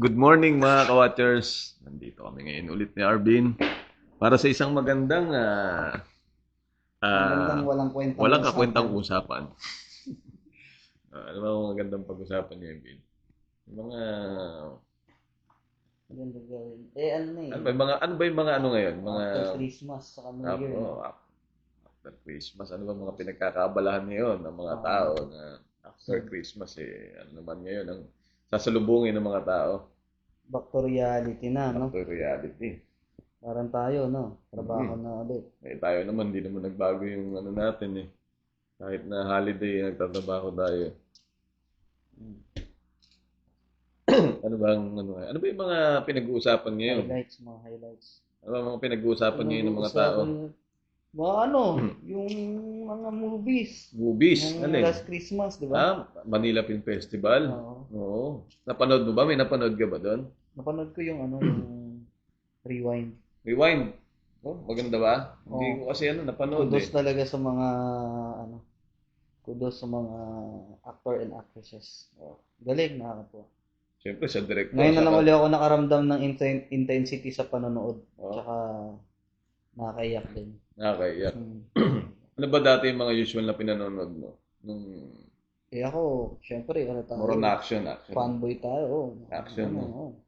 Good morning mga ka-watchers. Nandito kami ngayon ulit ni Arvin para sa isang magandang Magandang walang kwentang walang usapan. kakwentang usapan. Ano ba ang magandang pag-usapan niyo, Arvin? Yung mga Magandang gawin. Ano na eh. ano ba yung mga ano ngayon? Mga After Christmas, saka New Year na. after Christmas, ano ba mga pinagkakaabalahan ngayon ng mga tao na after So, Christmas ano naman ngayon ang sasalubungin ng mga tao? back to reality na, no? Back to reality. Parang tayo, no? Trabaho Mhm. na ulit. Tayo naman, hindi naman nagbago yung ano natin eh. Kahit na holiday, nagtatrabaho tayo. Ano ba yung mga pinag-uusapan ngayon? Mga highlights. Ano ba mga pinag-uusapan ngayon ng mga tao? Mga yung mga movies. Movies, Yung alin? last Christmas, di ba? Manila Film Festival. Oo. Oo. Napanood mo ba? May napanood ka ba doon? Napanood ko yung yung Rewind. Rewind. Oh, maganda ba? Hindi ko Oo. kasi napanood Kudos eh. talaga sa mga, kudos sa mga actor and actresses. Oh. Galing, nakakatuwa. Siyempre sa director. Ngayon na lang uli ako nakaramdam ng intensity sa panonood. Oh. Tsaka nakakaiyak din. Nakakaiyak. Ano ba dati yung mga usual na pinanonood mo? Ako, syempre, tayo? More on action. Fanboy tayo. Action, no?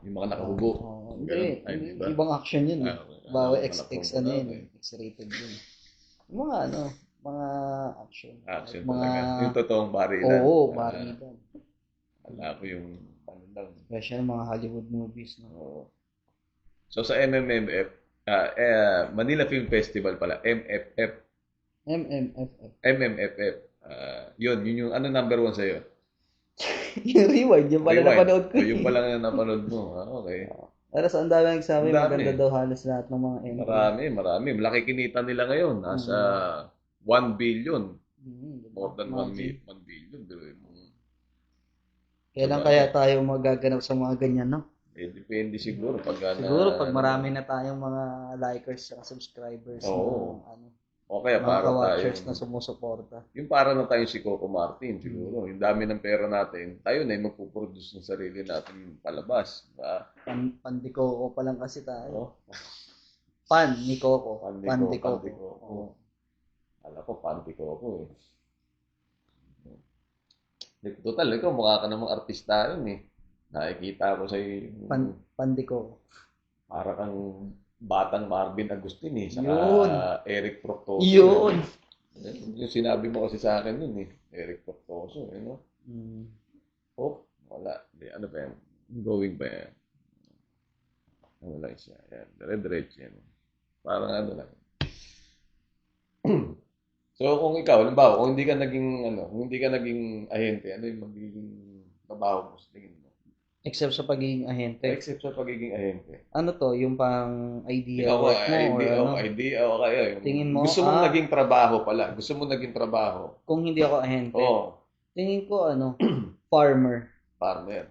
Yung mga nakahubo. Hindi, diba? ibang action yun. Bawa XX X-rated yun. Yung mga mga action. Action mga, talaga. Yung totoong barilan. Oo, barilan. Wala ko yung lang. Special mga Hollywood movies. No? Oo. So sa MMFF, Manila Film Festival pala, MFF. MMFF. Yun yung number 1 sa'yo? Yung Rewind, yung pala napanood ko. Yung pala na napanood mo. Okay. Pero sa ang dami nagsabi, maganda daw halos lahat ng mga MMFF. Marami. Malaki kinita nila ngayon. Nasa 1 billion. More than 1 billion. Kailan kaya tayo magaganap sa mga ganyan, no? Depende siguro pag marami na tayong mga likers at subscribers o kaya mga ka-watchers na sumusuporta. Yung para na tayo si Coco Martin siguro. Yung dami ng pera natin, tayo na yung magpuproduce ng sarili natin palabas. Diba? Pandi Coco pa lang kasi tayo. Pan ni Coco. Pandi Coco. Alam ko, Pandi Coco eh. Total, ikaw mukha ka namang artista yun eh. Nakikita ko sa'yo Pandi Coco. Para kang batang Marvin Agustin eh. Saka yun. Eric Proctoso. Yun. Yung sinabi mo kasi sa akin yun eh. Eric Proctoso. No? Oh, wala. Ano ba yan? Going ba yan? Wala siya. Yan. Dire-diretso yan. Parang lang. So kung ikaw, halimbawa, kung hindi ka naging ahente, ano yung magiging trabaho mo sa tingin mo? Except sa pagiging ahente. Ano to, yung pang idea work mo? Idea o kaya yung tingin mo, gusto mong naging trabaho pala. Gusto mong naging trabaho. Kung hindi ako ahente. Tingin ko farmer. Farmer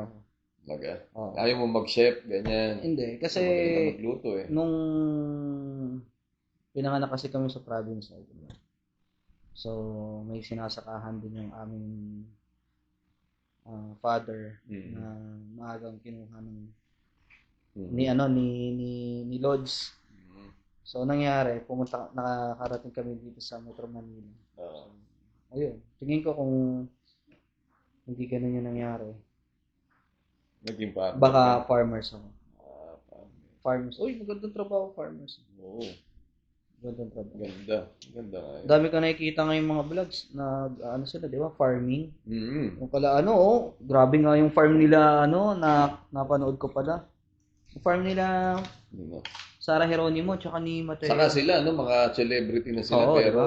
ako. Talaga? Ayaw mo mag-chef, ganyan. Hindi, kasi magluto eh. Nung pinanganak kasi kami sa province. So, may sinasakahan din yung aming father na maagang kinuha ni Lods. So nangyari, nakakarating kami dito sa Metro Manila. Ayun, tingin ko kung hindi ganun yung nangyari. Naging farmer. Baka farmers ako. Farmers. Uy, magandang trabaho farmers. Oo. Magandang trabaho. Ganda nga. Dami ko nakikita ngayon mga vlogs na sila, di ba? Farming. Yung pala grabe nga yung farm nila na napanood ko pala. Yung farm nila Sarah Geronimo tsaka ni Mateo. Saka sila mga celebrity na sila pero diba?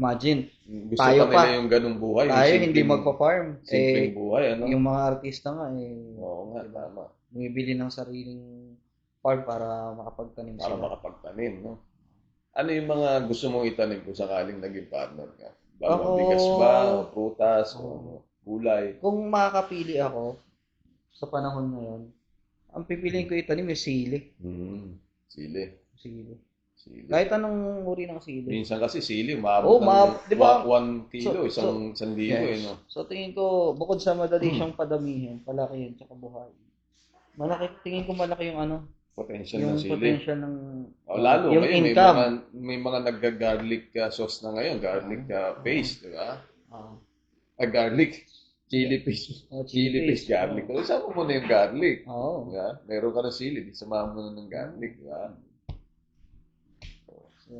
Imagine, gusto tayo pa nila yung ganung buhay. Tayo hindi magpa-farm. Simpleng buhay, Yung mga artista nga Oo nga, tama. Bumibili ng sariling farm para makapagtanim no? Ano yung mga gusto mong itanim kung sakaling naging partner ka? Bigas ba? O prutas? O gulay? Kung makakapili ako sa panahon ngayon, ang pipiliin ko itanim yung sili. Sili. Sili. Kahit anong uri ng sili. Minsan kasi sili, maabot di ba? 1 kilo, isang libo no? So tingin ko, bukod sa madali siyang padamihin, palakihin, tsaka buhayin. Tingin ko malaki yung potential ng yung sili. Potential ng lalo yung ngayon, income. may mga nagga-garlic sauce na ngayon, garlic paste, di ba? Garlic. Chili paste. Chili paste, garlic. So, isama mo na yung garlic. Diba? Meron ka ng sili, isama mo na ng garlic, di ba? So,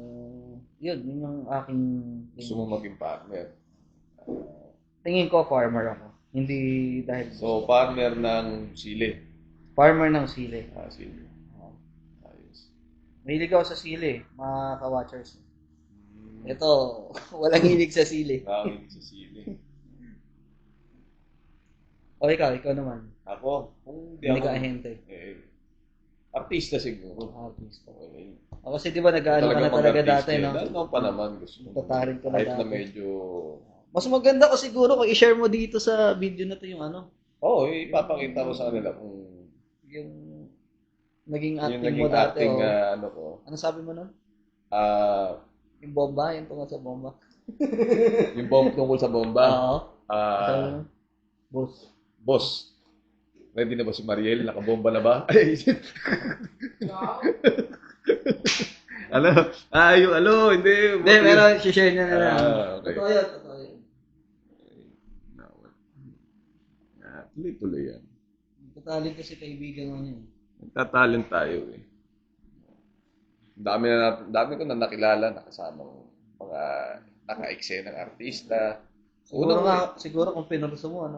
yun yung aking gusto mo maging partner. Tingin ko farmer ako. Hindi dahil so farmer ng sili. Farmer ng sili. Sili. Ayos. Mahilig ako sa sili, mga ka-watchers. Ito, walang hilig sa sili. Walang hilig sa sili. O ikaw naman. Ako? Hindi ka ahente. Artista siguro. Artista. Kasi di ba nag-ano ka na talaga dati, no? Noon pa naman. Tatarin ko na kahit dati. Na medyo... Mas maganda ko siguro kung i-share mo dito sa video na to yung ipapakita ko sa kanila kung... Yung naging acting mo dati. Ko. Ano sabi mo nun? Yung bomba, yung tungkol sa bomba. Yung tungkol sa bomba? Oo. Boss. Ready na ba si Mariel? Nakabomba na ba? Hindi. Hindi, pero share na lang. Okay. Totoo yun. Tuloy-tuloy yan. Nagtatalent kasi kaibigan mo niya. Nagtatalent tayo eh. Dami ko na nakilala, nakasama mga naka-eksenang artista. Siguro kung pinurso mo,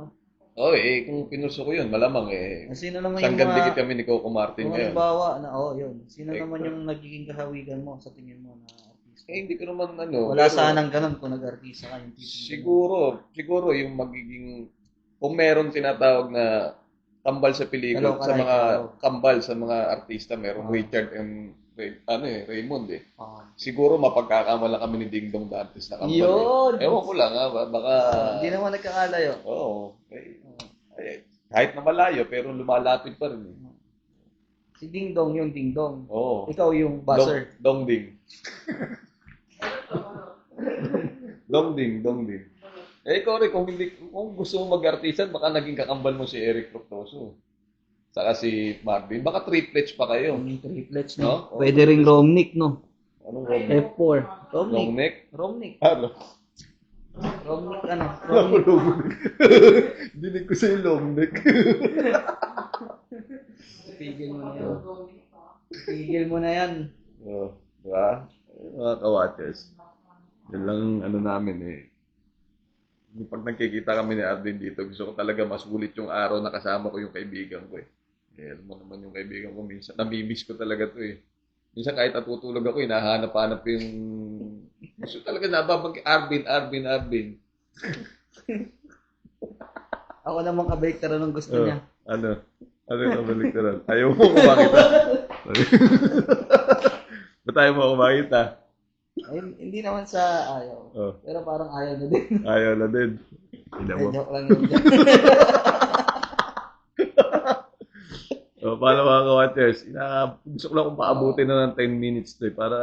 kung pinurso ko yun, malamang Sino naman sanggang dikit kami ni Coco Martin ngayon. Halimbawa yun. Sino naman yung nagiging kahawigan mo sa tingin mo na artista? Hindi ko naman Wala sanang ganun kung nag-artista ka yung Siguro yung magiging, kung meron tinatawag na kambal sa pelikula, sa mga kambal sa mga artista, meron Richard and Raymond siguro mapagkakamala kami ni Ding Dong Dantes na kambal. Yun! Ewan ko lang baka... Hindi naman nagkakalayo. Oo. Kahit na malayo, pero lumalapit pa rin. Si Ding Dong yung Ding Dong. Oo. Ikaw yung buzzer. Dong Ding. Dong Ding. Ikaw rin, kung gusto mo mag-artisan, baka naging kakambal mo si Eric Proctoso. Saka si Marvin. Baka triplets pa kayo. Triplets, no? Pwede ring Romnick, no? Anong Romnick? F4. Romnick? Romnick, Dinig ko sa'yo Romnick. Tigil mo na yan. Diba? Mga ka-watchers. Yan lang namin Pag nagkikita kami ni Arvin dito, gusto ko talaga masulit yung araw na kasama ko yung kaibigan ko alam mo naman yung kaibigan ko, minsan namimiss ko talaga to Minsan kahit natutulog ako, hinahanap-hanap yung... Gusto talaga nababang Arvin. Ako naman kabaliktaran ng gusto niya. Ano yung kabaliktaran? Ayaw mo kumakita. Ba't ayaw mo kumakita? Hindi naman sa ayaw. Pero parang ayaw na din. Ayaw na din. Joke lang yun. Paano mga ka-watchers? Gusto ko lang kung paabutin na ng 10 minutes para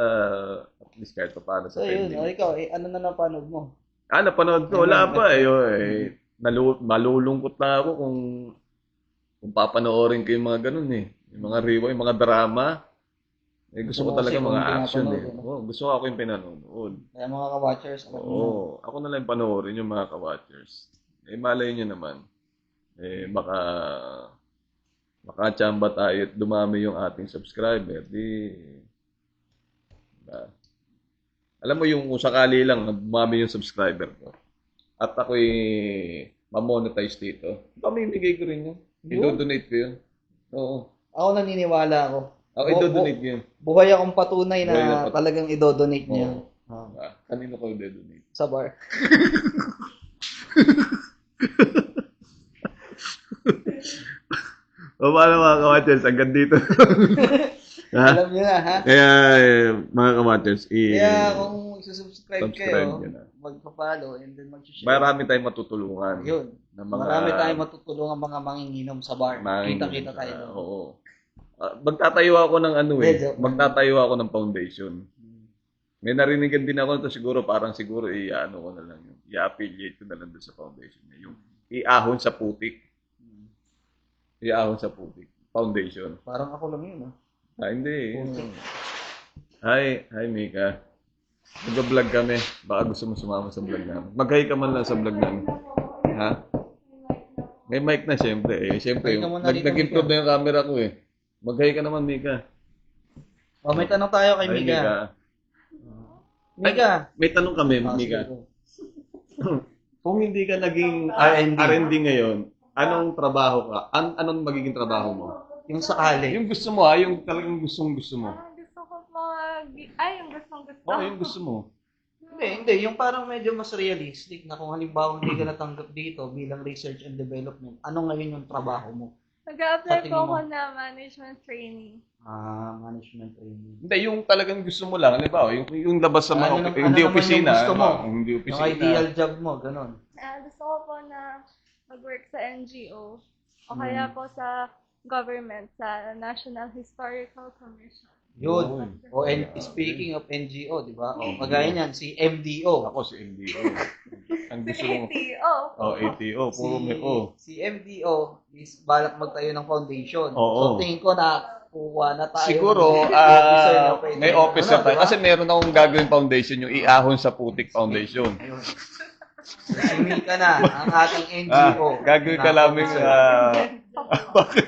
at least kahit pa paano sa 10 minutes. Ikaw, ano na napanood mo? Napanood ko. Wala pa malulungkot na ako kung papanoorin ko yung mga ganun Yung mga rewind, yung mga drama. Gusto ko talaga mga action gusto ko ako yung pinanood. Kaya mga ka-watchers, ako na lang panoorin yung mga ka-watchers. Malay nyo naman. Baka tsamba tayo at dumami yung ating subscriber. Alam mo yung sakali lang dumami yung subscriber ko. At ako'y ma-monetize dito. Pamimigay ko rin yun. I-donate ko yun. Oo. Ako naniniwala ako. Ako i-donate yun. Buhay akong patunay na talagang i-donate niya. Kanino ko i-donate? Sa bar. Paano mga ka-watchers? Hanggang dito. Alam niyo na, ha? Kaya, mga ka-watchers, kaya kung subscribe kayo, magpa-follow, and then mag-share. Marami tayong matutulungan. Yun. Marami tayong matutulungan mga manginginom sa bar. Kita-kita tayo. Oo. Magtatayo ako ng Medyo. magtatayo ako ng foundation. May narinigan din ako ito siguro, parang siguro i-ano ko na lang yun. I-affiliate ko na lang doon sa foundation niya. Yung iahon sa putik. Iahon sa putik. Foundation. Parang ako lang yun, Hindi. Hi Mika. Nag-vlog kami. Baka gusto mo sumama sa vlog namin. Mag-hi ka man lang sa vlog namin. Ha? May mic na siyempre. Siyempre, Hi ka muna dito, nag-improve na yung camera ko eh. Mag-hi ka naman, Mika. May tanong tayo kay Hi, Mika. Mika. May tanong kami, Mika. Kung hindi ka naging R&D ngayon, anong trabaho ka? Anong magiging trabaho mo? Yung sakali. Yung gusto mo yung talagang gusto mo. Gusto ko yung gustong-gusto. Yung gusto mo. Hindi. Yung parang medyo mas realistic na kung halimbawa hindi ka natanggap dito bilang research and development, ano ngayon yung trabaho mo? Nag-a-apply Sa tingin po mo? ako na management training. Management training. Hindi, yung talagang gusto mo lang. Halimbawa, yung labas sa mga, Ano hindi naman yung opisina. gusto mo? Hindi Yung opisina. ideal job mo, ganun. Gusto ko po na mag-work sa NGO o kaya po sa government, sa National Historical Commission. Yun. Speaking of NGO, di ba? Kagaya niyan, si MDO. Ako si MDO. Ang gusto mo. ATO. ATO. Puro may O. Si MDO is balak magtayo ng foundation. Oo. So tingin ko na kuha na tayo. Siguro, may office na tayo. Diba? Kasi meron akong gagawin foundation, yung Iahon sa Putik Foundation. Ayun. Simika na ang ating NGO. Gagawin ka namin, bakit?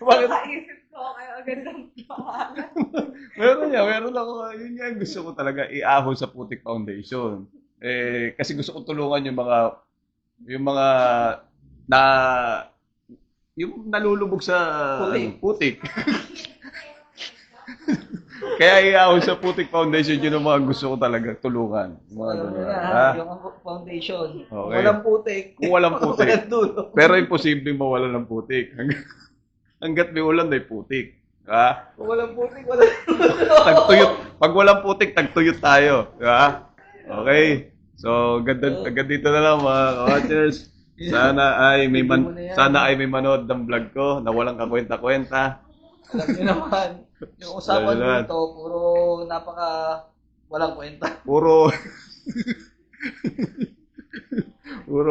Nakaisip ko kayo agad ng pangalan. Meron ako. Yun yung gusto ko talaga, Iahon sa Putik Foundation. Kasi gusto ko tulungan yung mga yung nalulubog sa putik. Kaya Iahon sa Putik Foundation, yun ang mga gusto ko talaga tulungan. Mga Yung foundation. Okay. Walang putik. Kung walang putik. Walang dulo. Pero imposibleng mawala ng putik. Hanggat may ulan, may putik. Kung walang putik, walang Tagtuyot. Pag walang putik, tagtuyot tayo. Okay. So, agad dito na lang mga ka-watchers. Sana ay may manood ng vlog ko na walang kakwenta-kwenta. Alam niyo naman, yung usapan dito, puro walang kwenta. Puro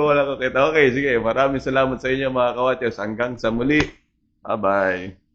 walang kakwenta. Okay, sige. Maraming salamat sa inyo mga ka-watchers. Hanggang sa muli. Bye-bye.